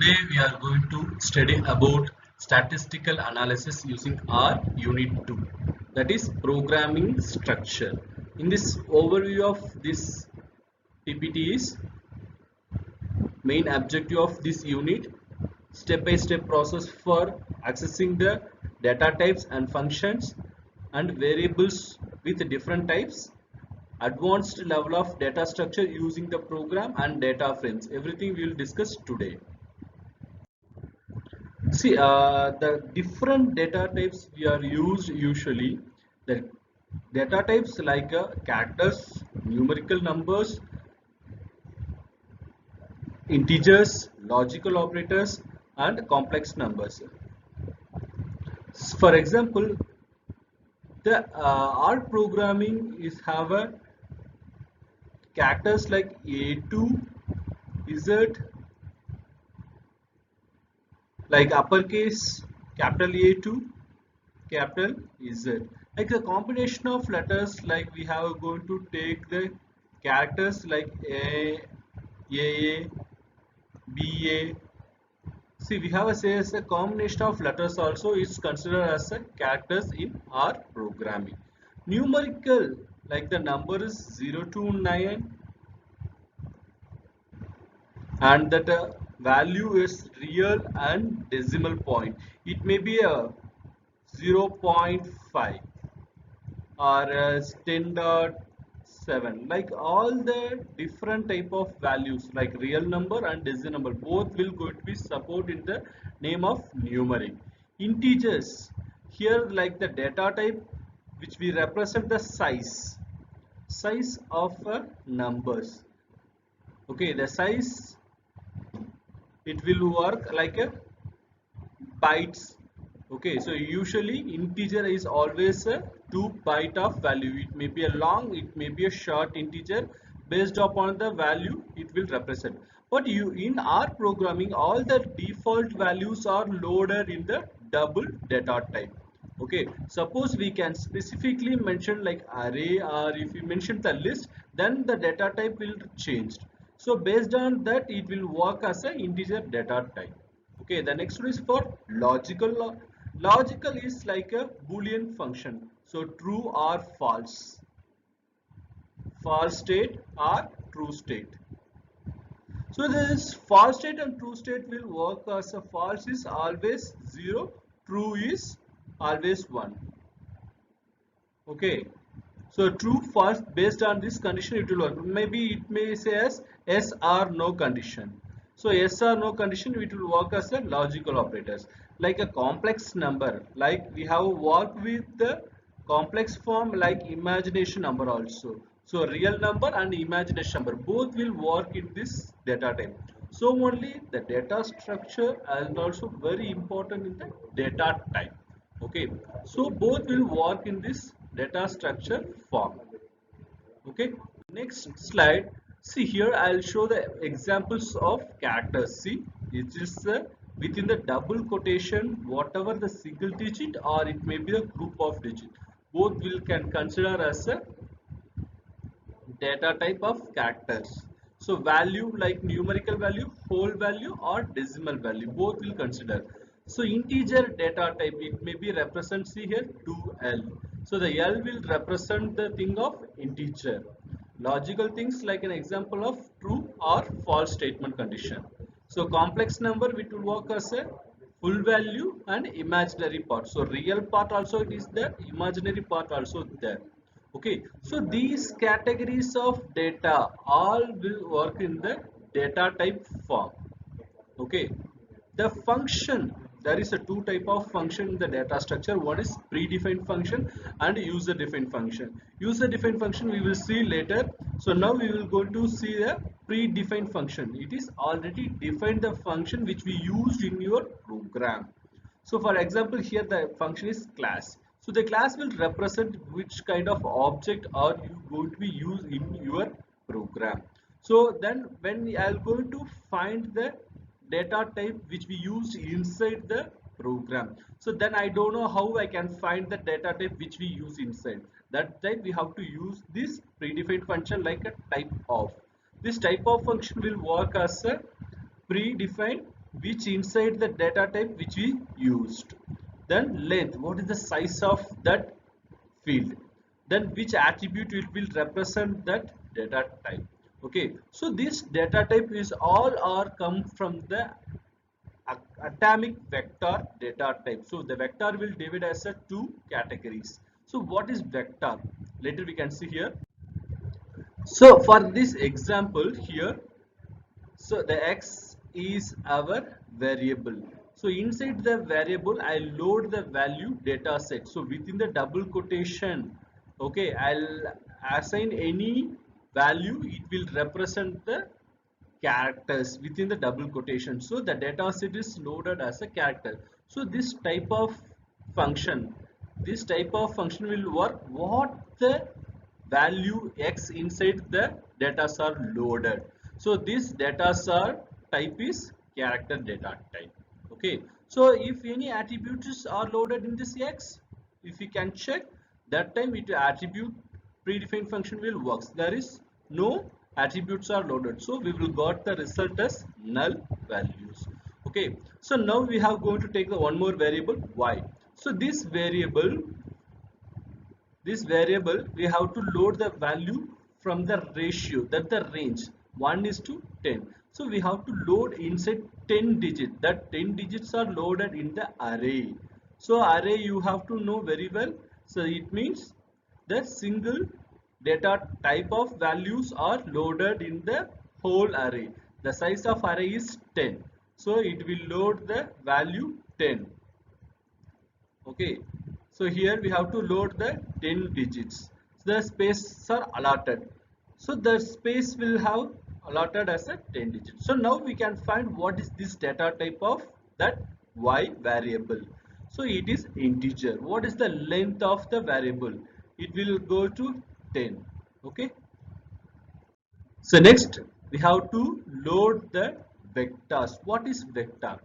Today we are going to study about statistical analysis using R Unit 2, that is programming structure. In this overview of this PPT is main objective of this unit, step-by-step process for accessing the data types and functions and variables with different types, advanced level of data structure using the program and data frames. Everything we will discuss today. See, the different data types we are used usually. The data types like characters, numerical numbers, integers, logical operators, and complex numbers. For example, the R programming is have a characters like A2, Z, like uppercase, capital A2, capital Z. Like a combination of letters, like we have going to take the characters like A, B, A. See, we have a say as a combination of letters also is considered as a characters in our programming. Numerical, like the number is 0 to 9 and that value is real and decimal point. It may be a 0.5 or 10.7, like all the different type of values like real number and decimal number both will going to be support in the name of numeric. Integers, here like the data type which we represent the size of numbers. Okay, the size, it will work like a bytes. Okay, so usually integer is always a 2 byte of value. It may be a long, it may be a short integer. Based upon the value it will represent, but you in our programming all the default values are loaded in the double data type. Okay, suppose we can specifically mention like array, or if you mention the list, then the data type will change. So based on that it will work as an integer data type. Okay, the next one is for logical. Logical is like a boolean function, so true or false, false state or true state. So this false state and true state will work as a false is always 0, true is always 1. Okay, so true false, based on this condition it will work. Maybe it may say as yes or no condition. So yes or no condition it will work as a logical operators. Like a complex number, like we have worked with the complex form like imagination number also. So real number and imagination number both will work in this data type. So only the data structure is also very important in the data type. Okay, so both will work in this data structure form. Okay, next slide. See, here I'll show the examples of characters. See, it is within the double quotation whatever the single digit or it may be a group of digit, both will can consider as a data type of characters. So value like numerical value, whole value or decimal value both will consider. So integer data type, it may be represent, see here 2L. So the L will represent the thing of integer. Logical things like an example of true or false statement condition. So complex number which will work as a full value and imaginary part. So real part also it is there, imaginary part also there. Okay, so these categories of data all will work in the data type form. Okay, the function, there is a two type of function in the data structure. One is predefined function and user defined function. User defined function we will see later. So now we will go to see the predefined function. It is already defined the function which we used in your program. So for example, here the function is class. So the class will represent which kind of object are you going to be used in your program. So then when I am going to find the data type which we use inside the program, so then I don't know how I can find the data type which we use inside that type. We have to use this predefined function like a type of. This type of function will work as a predefined which inside the data type which we used. Then length, what is the size of that field. Then which attribute it will represent that data type. Okay, so this data type is all are come from the atomic vector data type. So the vector will divide as a two categories. So what is vector? Later we can see here. So for this example here, so the x is our variable. So inside the variable I load the value data set. So within the double quotation, okay, I'll assign any value, it will represent the characters within the double quotation. So the data set is loaded as a character. So this type of function will work what the value x inside the data are loaded. So this data are type is character data type. Okay, so if any attributes are loaded in this x, if you can check, that time it attribute predefined function will works. There is no attributes are loaded, so we will got the result as null values. Okay, so now we have going to take the one more variable y. So this variable we have to load the value from the ratio, that the range 1 is to 10. So we have to load inside 10 digits, that 10 digits are loaded in the array. So array you have to know very well. So it means the single data type of values are loaded in the whole array. The size of array is 10, so it will load the value 10. Okay, so here we have to load the 10 digits. So the spaces are allotted, so the space will have allotted as a 10 digits. So now we can find what is this data type of that y variable. So it is integer. What is the length of the variable? It will go to 10. Okay, so next we have to load the vectors. What is vector?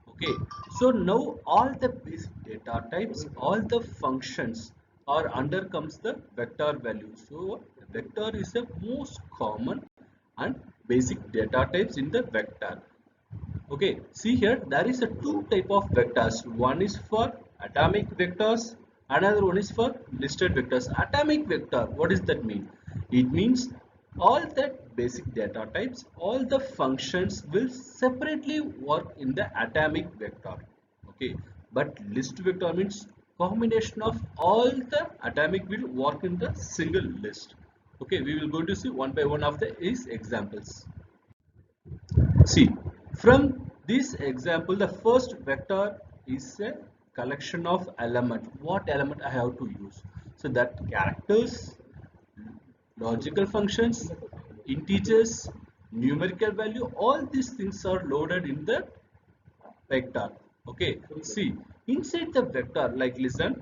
Okay, so now all the basic data types, all the functions are under comes the vector value. So vector is the most common and basic data types in the vector. Okay, see here there is a two type of vectors. One is for atomic vectors, another one is for listed vectors. Atomic vector, what does that mean? It means all the basic data types, all the functions will separately work in the atomic vector. Okay, but list vector means combination of all the atomic will work in the single list. Okay, we will go to see one by one of the is examples. See, from this example, the first vector is a collection of elements. What element I have to use? So that characters, logical functions, integers, numerical value, all these things are loaded in the vector. Okay, see, inside the vector, like listen,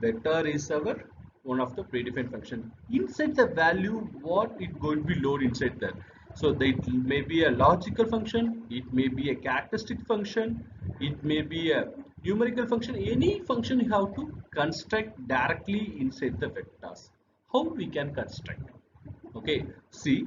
vector is our one of the predefined function. Inside the value, what it going to be loaded inside there? So that it may be a logical function, it may be a characteristic function, it may be a numerical function. Any function you have to construct directly inside the vectors. How we can construct? Okay, see,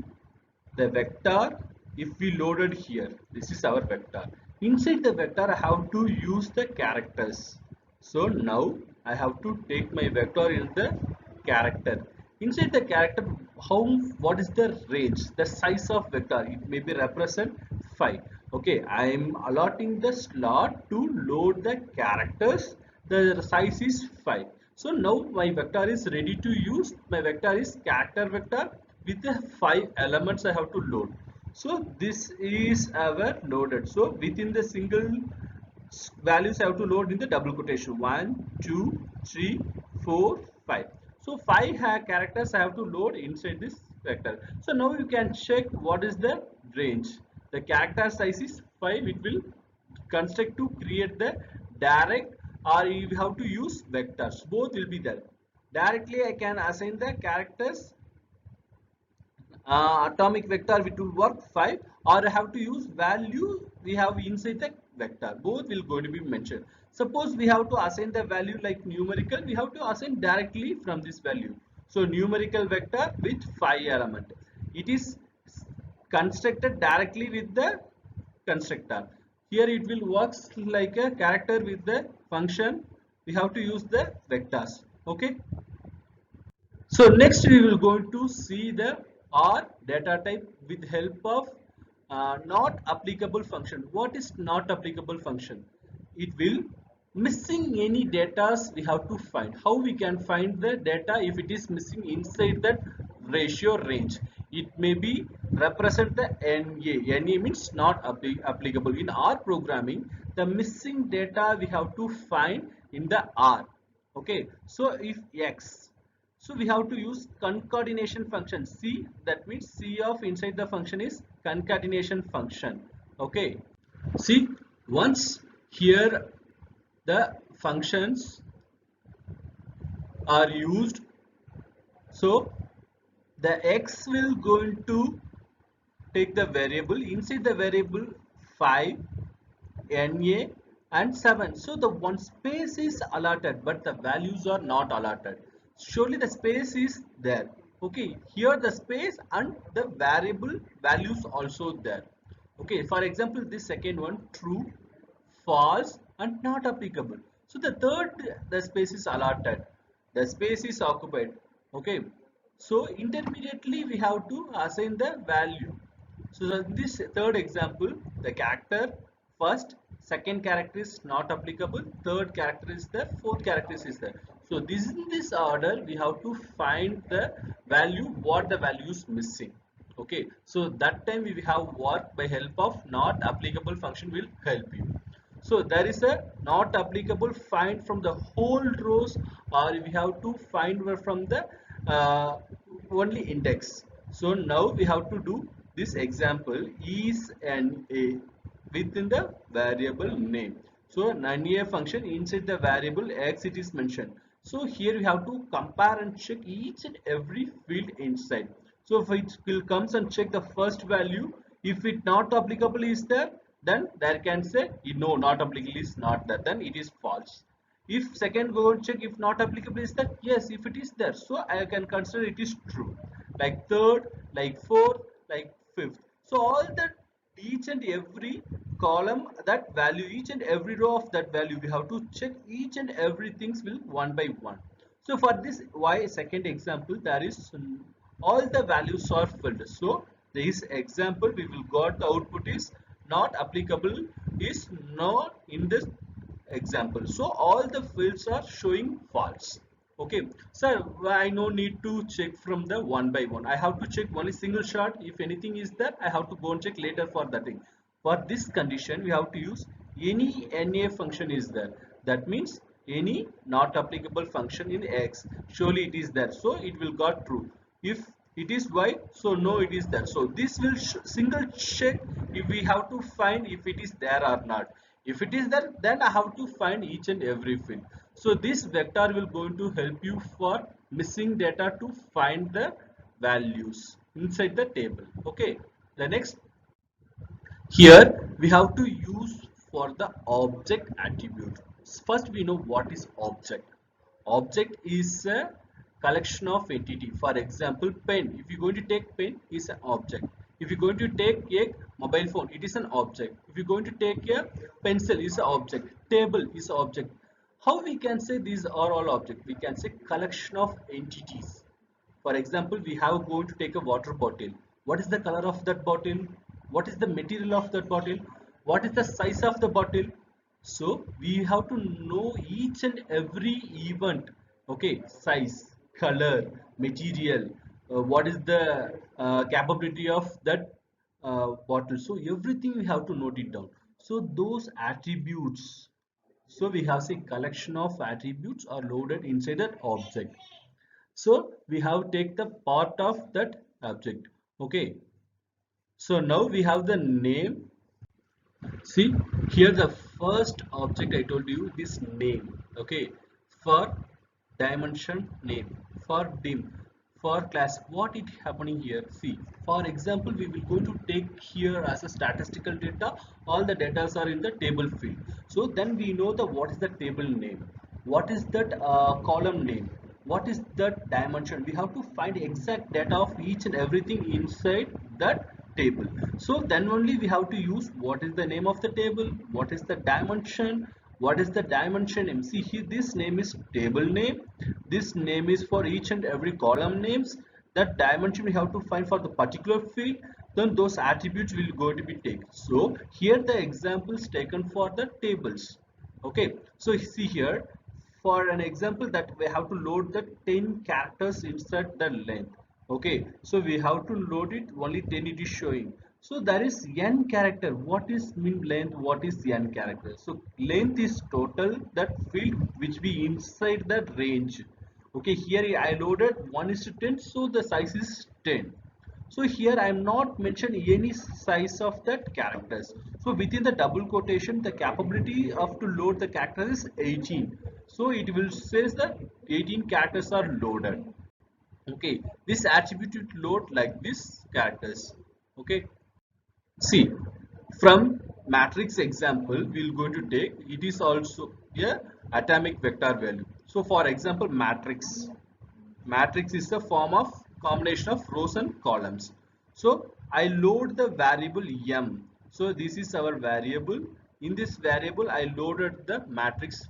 the vector, if we loaded here, this is our vector. Inside the vector I have to use the characters. So now I have to take my vector in the character. Inside the character, how, what is the range, the size of vector? It may be represent 5. Okay, I am allotting the slot to load the characters. The size is 5. So now my vector is ready to use. My vector is character vector with the 5 elements I have to load. So this is our loaded. So within the single values I have to load in the double quotation 1, 2, 3, 4, 5. So 5 characters I have to load inside this vector. So now you can check what is the range. The character size is 5. It will construct to create the direct, or you have to use vectors. Both will be there. Directly I can assign the characters atomic vector which will work 5, or I have to use value we have inside the vector. Both will going to be mentioned. Suppose we have to assign the value like numerical, we have to assign directly from this value. So numerical vector with 5 element, it is constructed directly with the constructor. Here it will works like a character with the function. We have to use the vectors. Okay. So next we will going to see the R data type with help of not applicable function. What is not applicable function? It will missing any data we have to find. How we can find the data if it is missing inside that ratio range? It may be represent the NA. NA means not applicable. In R programming, the missing data we have to find in the R. Okay, so if X, so we have to use concatenation function. C, that means C of inside the function is concatenation function. Okay. See, once here the functions are used, so the X will going to take the variable inside the variable 5, NA and 7. So the one space is allotted but the values are not allotted. Surely the space is there. Okay, here the space and the variable values also there. Okay, for example, this second one, true, false and not applicable. So the third, the space is allotted, the space is occupied. Okay, so intermediately we have to assign the value. So this third example, the character first, second character is not applicable, third character is there, fourth character is there. So this in this order we have to find the value, what the value is missing. Okay, so that time we have work by help of not applicable function will help you. So there is a not applicable find from the whole rows, or we have to find from the only index. So now we have to do this example is an a within the variable name. So NA function inside the variable X it is mentioned. So here we have to compare and check each and every field inside. So if it will comes and check the first value, if it not applicable is there, then there can say no, not applicable is not there, then it is false. If second go and check if not applicable is that, yes, if it is there, so I can consider it is true. Like third, like fourth, like fifth. So all that each and every column that value, each and every row of that value, we have to check each and every things will one by one. So for this y second example, there is all the values are filled. So this example we will got the output is not applicable is not in this example. So all the fields are showing false. Okay, sir, I no need to check from the one by one. I have to check only single shot. If anything is there, I have to go and check later for that thing. For this condition, we have to use any NA function is there. That means any not applicable function in X. Surely it is there. So it will got true. If it is Y, so no, it is there. So this will single check if we have to find if it is there or not. If it is there, then I have to find each and every field. So this vector will going to help you for missing data to find the values inside the table. Okay, the next, here we have to use for the object attribute. First we know what is object. Object is a collection of entity. For example, pen. If you're going to take pen, is an object. If you're going to take a mobile phone, it is an object. If you're going to take a pencil, is an object. Table is an object. How we can say these are all objects? We can say collection of entities. For example, we have going to take a water bottle. What is the color of that bottle? What is the material of that bottle? What is the size of the bottle? So we have to know each and every event. Okay, size, color, material, what is the capability of that bottle. So everything we have to note it down. So those attributes. So we have a collection of attributes are loaded inside that object. So we have take the part of that object. Okay. So now we have the name. See here the first object I told you this name. Okay. For dimension name, for dim, for class, what is happening here? See, for example, we will going to take here as a statistical data, all the data are in the table field. So then we know the what is the table name, what is that column name, what is that dimension. We have to find exact data of each and everything inside that table. So then only we have to use what is the name of the table, what is the dimension, what is the dimension name. See here, this name is table name, this name is for each and every column names, that dimension we have to find for the particular field, then those attributes will going to be taken. So here the examples taken for the tables. Okay, so see here, for an example that we have to load the 10 characters inside the length. Okay, so we have to load it, only 10 it is showing. So there is n character. What is mean length, what is n character? So length is total that field which be inside the range. Okay, here I loaded 1:10, so the size is 10. So here I am not mentioned any size of that characters. So within the double quotation, the capability of to load the characters is 18. So it will says that 18 characters are loaded. Okay, this attribute will load like this characters. Okay, see, from matrix example we will going to take, it is also a atomic vector value. So for example, matrix is the form of combination of rows and columns. So I load the variable m. So this is our variable. In this variable I loaded the matrix.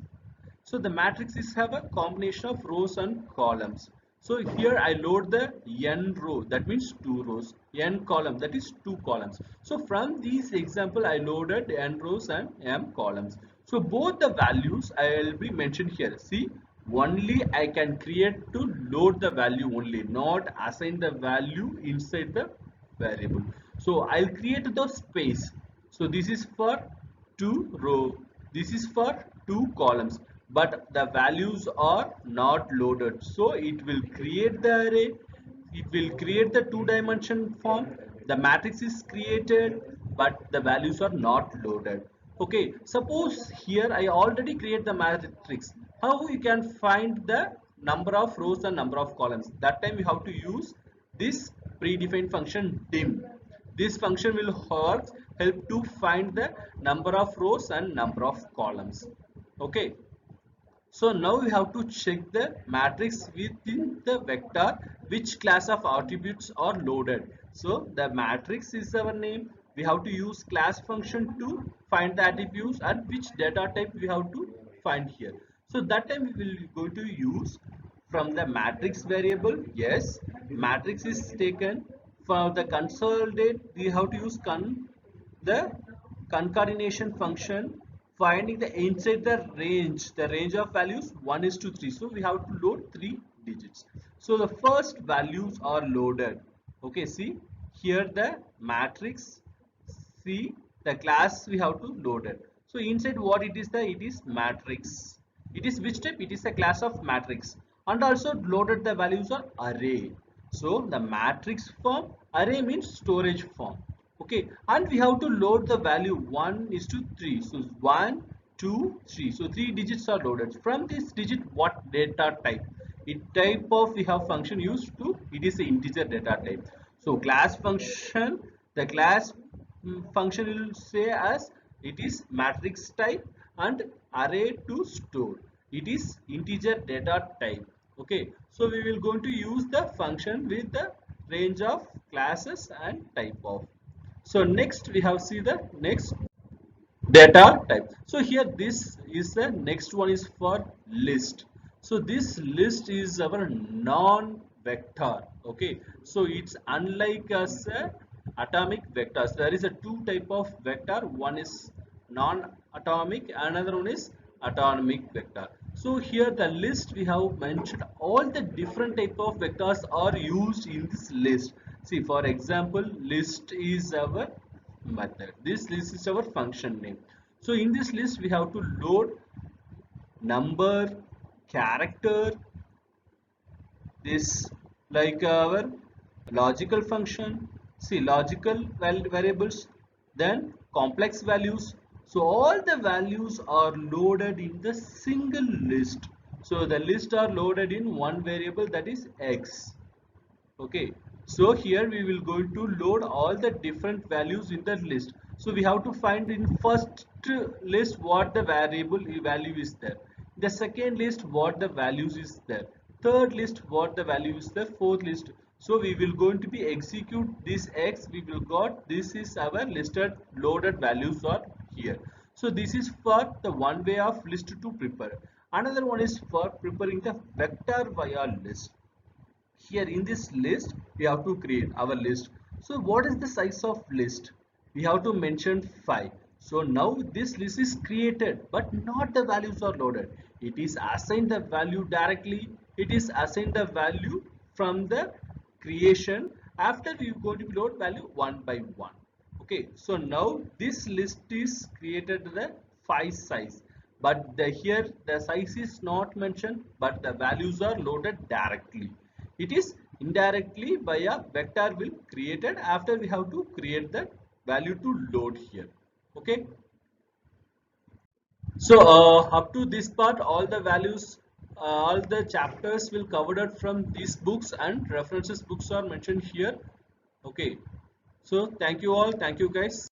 So the matrix is have a combination of rows and columns. So here I load the n row, that means 2 rows, n column, that is 2 columns. So from these example I loaded n rows and m columns. So both the values I will be mentioned here. See, only I can create to load the value only, not assign the value inside the variable. So I'll create the space. So this is for 2 row, this is for 2 columns, but the values are not loaded. So it will create the array, it will create the 2-dimension form, the matrix is created, but the values are not loaded. Okay, suppose here I already create the matrix. How you can find the number of rows and number of columns? That time you have to use this predefined function dim. This function will help to find the number of rows and number of columns. Okay, so now we have to check the matrix within the vector, which class of attributes are loaded. So the matrix is our name. We have to use class function to find the attributes and which data type we have to find here. So that time we will going to use from the matrix variable. Yes, matrix is taken. For the consolidate we have to use the concatenation function, finding the inside the range of values 1 is to 3. So we have to load 3 digits. So the first values are loaded. Okay, see here the matrix, see the class we have to load it. So inside what it is, it is matrix. It is which type? It is a class of matrix, and also loaded the values are array. So the matrix form, array means storage form. Okay, and we have to load the value 1 is to 3. So 1, 2, 3. So 3 digits are loaded. From this digit, what data type? It type of we have function used to, it is an integer data type. So class function, the class function will say as it is matrix type, and array to store, it is integer data type. Okay, so we will going to use the function with the range of classes and type of. So next we have see the next data type. So here this is the next one is for list. So this list is our non-vector. Okay, so it's unlike as a atomic vectors. There is a two type of vector. One is non-atomic, another one is atomic vector. So here the list we have mentioned all the different type of vectors are used in this list. See, for example, list is our method. This list is our function name. So in this list we have to load number, character, this like our logical function. See, logical variables, then complex values. So all the values are loaded in the single list. So the list are loaded in one variable, that is x. Okay, so here we will going to load all the different values in the list. So we have to find in first list what the variable value is there, the second list what the values is there, third list what the value is there, fourth list. So we will going to be execute this X, we will got this is our listed loaded values are here. So this is for the one way of list to prepare. Another one is for preparing the vector via list. Here in this list we have to create our list. So what is the size of list? We have to mention 5. So now this list is created but not the values are loaded. It is assigned the value directly. It is assigned the value from the creation. After you go to load value one by one. Okay, so now this list is created the 5 size, but here the size is not mentioned, but the values are loaded directly. It is indirectly by a vector will created. After we have to create the value to load here. Okay, so up to this part, all the values, all the chapters will covered out from these books, and references books are mentioned here. Okay, so thank you all, thank you guys.